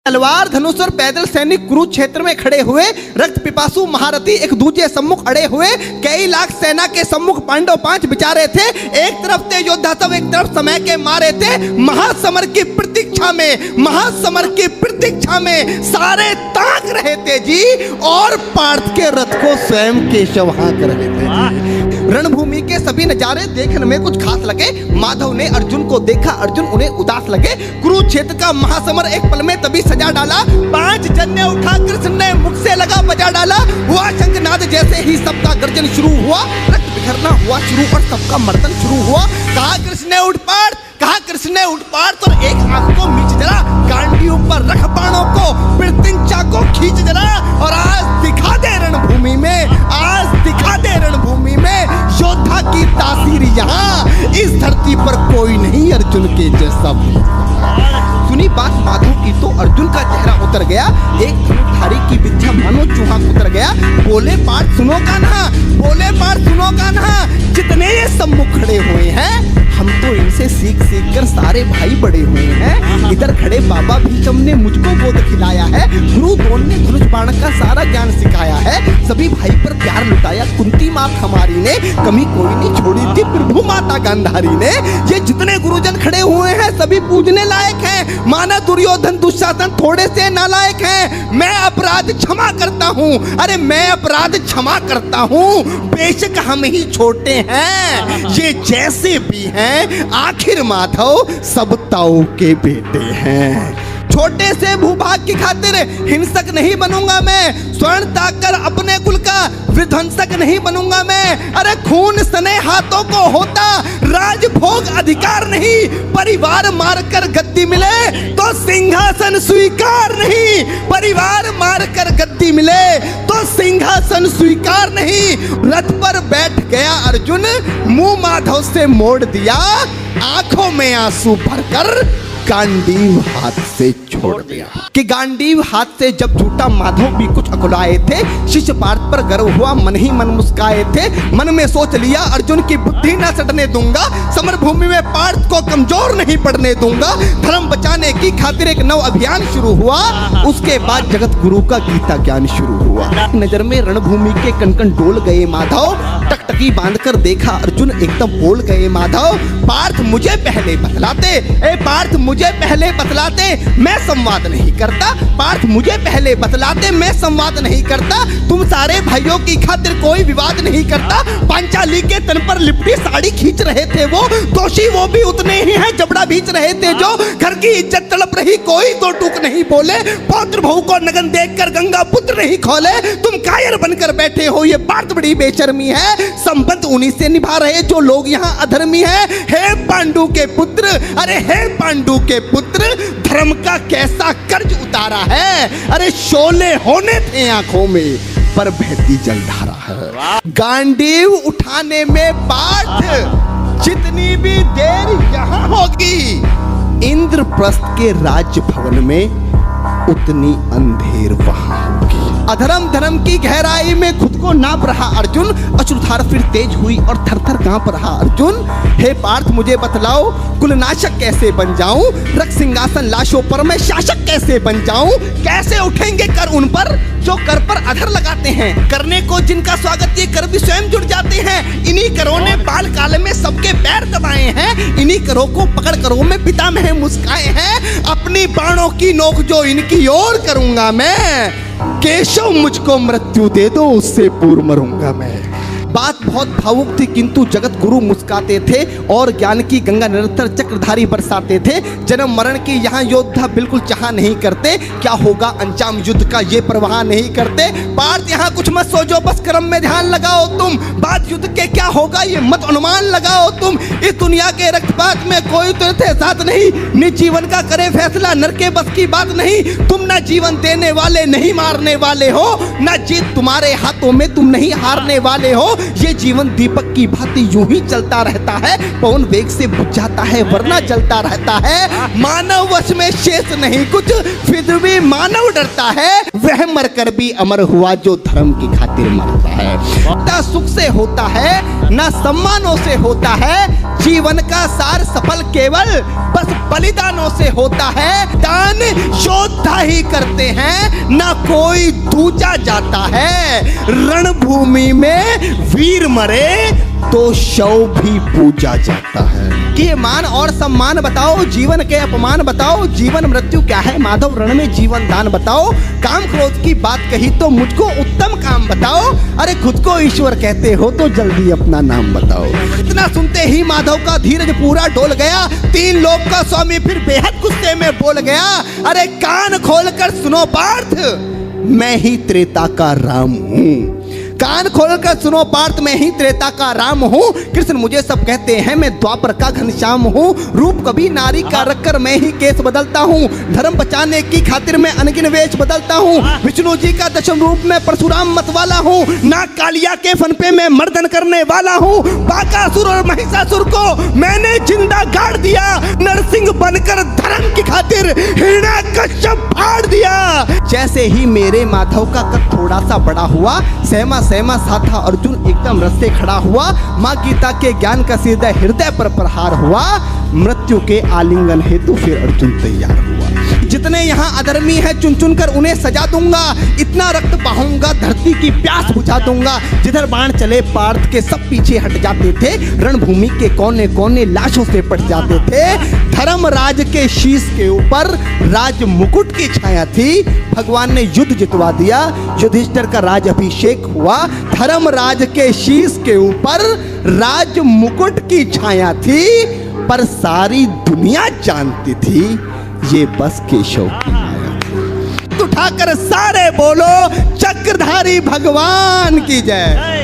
तलवार धनुष और पैदल सैनिक कुरुक्षेत्र में खड़े हुए, रक्त पिपासु महारथी एक दूजे सम्मुख अड़े हुए, कई लाख सेना के सम्मुख पांडव 5 बिचारे थे। एक तरफ थे योद्धा सब, एक तरफ समय के मारे थे। महासमर की प्रतीक्षा में, महासमर की प्रतीक्षा में सारे ताक रहे थे जी, और पार्थ के रथ को स्वयं केशव हाँक रहे थे। रणभूमि के सभी नजारे देखने में कुछ खास लगे। माधव ने अर्जुन को देखा, अर्जुन उन्हें उदास लगे। कुरुक्षेत्र का महासमर एक पल में तभी सजा डाला। 5 जन्य उठा कृष्ण ने मुख से लगा बजा डाला। हुआ शंखनाद जैसे ही सबका गर्जन शुरू हुआ, रक्त बिखरना हुआ शुरू और सबका मर्दन शुरू हुआ। कहा कृष्ण ने उठ पार्थ, कहा कृष्ण ने उठ पार्थ, और एक आंख को मीच जरा, गांडी ऊपर रख बाणों को, प्रत्यंचा को खींच जरा, और आज दिखा दे रणभूमि में, आज दिखा दे रणभूमि में योद्धा की तासीर। यहाँ इस धरती पर कोई नहीं अर्जुन के जैसा। सुनी बात माधव की तो अर्जुन का चेहरा उतर गया। एक धनुधारी की विद्या मानो चूहा उतर गया। बोले पार्थ सुनो कान्हा, बोले पार्थ सुनो कान्हा, जितने ये सम्मुख खड़े हुए हैं, हम तो इनसे सीख सीख कर सारे भाई बड़े हुए हैं। इधर खड़े बाबा भीष्म ने मुझको बोध खिलाया है, गुरु द्रोण ने धनुष बाण का सारा ज्ञान सिखाया है, सभी भाई पर प्यार लुटाया कुंती माँ हमारी ने, कमी कोई नहीं छोड़ी थी प्रभु माता गांधारी ने। ये जितने गुरुजन खड़े हुए हैं सभी पूजने लायक हैं। माना दुर्योधन दुशासन थोड़े से नालायक हैं। मैं अपराध क्षमा करता हूँ, अरे मैं अपराध क्षमा करता हूँ, बेशक हम ही छोटे हैं, ये जैसे भी हैं आखिर माधव सब ताऊ के बेटे हैं। छोटे से भूभाग की खातिर हिंसक नहीं बनूंगा मैं, स्वर्ण ताकर अपने कुल का विध्वंसक नहीं बनूंगा मैं। अरे खून सने हाथों को होता राजभोग अधिकार नहीं, परिवार मारकर गद्दी मिले तो सिंहासन स्वीकार नहीं, परिवार मारकर गद्दी मिले तो सिंहासन स्वीकार नहीं। रथ पर बैठ गया अर्जुन, मुंह माधव से मोड़ दिया, आंखों में आंसू भरकर गांडीव हाथ से छोड़ दिया। कि गांडीव हाथ से जब झूठा माधव भी कुछ अकुलाए थे, शिष्य पार्थ पर गर्व हुआ, मन ही मन मुस्काए थे। मन में सोच लिया अर्जुन की बुद्धि न सड़ने दूंगा, समर भूमि में पार्थ को कमजोर नहीं पड़ने दूंगा। धर्म बचाने की खातिर एक नव अभियान शुरू हुआ। उसके बाद जगत गुरु का गीता ज्ञान शुरू हुआ। नजर में रणभूमि के कण-कण डोल गए माधव, टकटकी बांधकर देखा अर्जुन, एकदम बोल गए माधव, पार्थ मुझे पहले बतलाते, ए पार्थ मुझे पहले बतलाते, मैं संवाद नहीं करता। पार्थ मुझे पहले बतलाते, मैं संवाद नहीं करता। तुम सारे भाइयों की खातिर कोई विवाद नहीं करता। पांचाली के तन पर लिपटी साड़ी खींच रहे थे वो, दोषी वो भी उतने ही हैं, जबड़ा भींच रहे थे जो। घर की इज्जत तड़प रही, कोई दो टूक नहीं बोले। पौत्र बहू को नगन देखकर गंगा पुत्र नहीं खोले। तुम कायर बनकर बैठे हो, ये बात बड़ी बेशर्मी है। संबंध उन्हीं से निभा रहे जो लोग यहाँ अधर्मी हैं। हे पांडु के पुत्र, अरे हे पांडु के पुत्र, धर्म का कैसा कर्ज उतारा है। अरे शोले होने थे आंखों में, पर बहती जलधारा है। गांडीव उठाने में पार्थ जितनी भी देर यहाँ होगी, इंद्रप्रस्थ के राजभवन में उतनी अंधेर वहां होगी। अधर्म धर्म की गहराई में खुद को नाप रहा अर्जुन, अश्रुधार फिर तेज हुई और थर थर कांप रहा अर्जुन। हे पार्थ मुझे बतलाओ, कुलनाशक कैसे बन जाऊं, रक्त सिंहासन लाशों पर मैं शासक कैसे बन जाऊं। कैसे उठेंगे कर उन पर जो कर पर अधर लगाते हैं, करने को जिनका स्वागत ये कर भी स्वयं जुड़ जाते हैं। इन्हीं करों ने बाल काल में सबके पैर दबाए हैं, इन्हीं करों को पकड़ करों में पितामह मुस्काए हैं। अपनी बाणों की नोक जो इनकी ओर करूंगा मैं, केशव मुझको मृत्यु दे दो, उससे पूर्व मरूंगा मैं। बात बहुत भावुक थी, किंतु जगत गुरु मुस्काते थे और ज्ञान की गंगा निरंतर चक्रधारी बरसाते थे। जन्म मरण की यहाँ योद्धा बिल्कुल चाह नहीं करते, क्या होगा अंजाम युद्ध का ये परवाह नहीं करते। पार्थ यहाँ कुछ मत सोचो, बस कर्म में ध्यान लगाओ तुम, बात युद्ध के क्या होगा ये मत अनुमान लगाओ तुम। इस दुनिया के रक्तपात में कोई तुरंत साथ नहीं, निज जीवन का करे फैसला, नर के बस की बात नहीं। तुम ना जीवन देने वाले नहीं मारने वाले हो, ना जीत तुम्हारे हाथों में, तुम नहीं हारने वाले हो। ये जीवन दीपक की भांति यूं ही चलता रहता है, पवन वेग से बुझ जाता है वरना जलता रहता है। मानव वश में शेष नहीं कुछ, फिर भी मानव डरता है, वह मरकर भी अमर हुआ जो धर्म की खातिर मरता है। ना सुख से होता है ना सम्मानों से होता है, जीवन का सार सफल केवल बस बलिदानों से होता है। दान योद्धा ही करते हैं ना कोई दूजा जाता है, रणभूमि में वीर मरे तो शव भी पूजा जाता है। कि मान और सम्मान बताओ, जीवन के अपमान बताओ, जीवन मृत्यु क्या है माधव रण में जीवन दान बताओ। काम क्रोध की बात कही तो मुझको उत्तम काम बताओ, अरे खुद को ईश्वर कहते हो तो जल्दी अपना नाम बताओ। इतना सुनते ही माधव का धीरज पूरा डोल गया, तीन लोक का स्वामी फिर बेहद गुस्से में बोल गया, अरे कान खोलकर सुनो पार्थ, मैं ही त्रेता का राम हूं। कान खोलकर सुनो पार्थ, मैं ही त्रेता का राम हूँ। कृष्ण मुझे सब कहते हैं, मैं द्वापर का घनश्याम हूँ। रूप कभी नारी का रखकर मैं ही केस बदलता हूँ, धर्म बचाने की खातिर मैं अनगिन वेश बदलता हूँ। विष्णु जी का दशम रूप में परशुराम मत वाला हूँ, ना कालिया के फन पे मैं मर्दन करने वाला हूँ। बाकासुर और महिषासुर को मैंने जिंदा गाड़ दिया, नरसिंह बनकर धर्म की खातिर हिरण्यकश्यप फाड़ दिया। जैसे ही मेरे माधव का कद थोड़ा सा बड़ा हुआ, सहमा सा था अर्जुन एकदम रस से खड़ा हुआ। माँ गीता के ज्ञान का सीधा हृदय पर प्रहार हुआ, मृत्यु के आलिंगन हेतु फिर अर्जुन तैयार हुआ। जितने यहाँ अधर्मी हैं चुन चुन कर उन्हें सजा दूंगा, इतना रक्त बहाऊंगा धरती की प्यास बुझा दूंगा। जिधर बाण चले पार्थ के सब पीछे हट जाते थे, रणभूमि के कोने कोने लाशों से पट जाते थे। धर्मराज के शीश के ऊपर राज मुकुट की छाया थी, भगवान ने युद्ध जितवा दिया, युधिष्ठिर का राज अभिषेक हुआ। धर्मराज के शीश के ऊपर राज मुकुट की छाया थी, पर सारी दुनिया जानती थी ये बस केशव की माया। उठाकर सारे बोलो चक्रधारी भगवान की जय।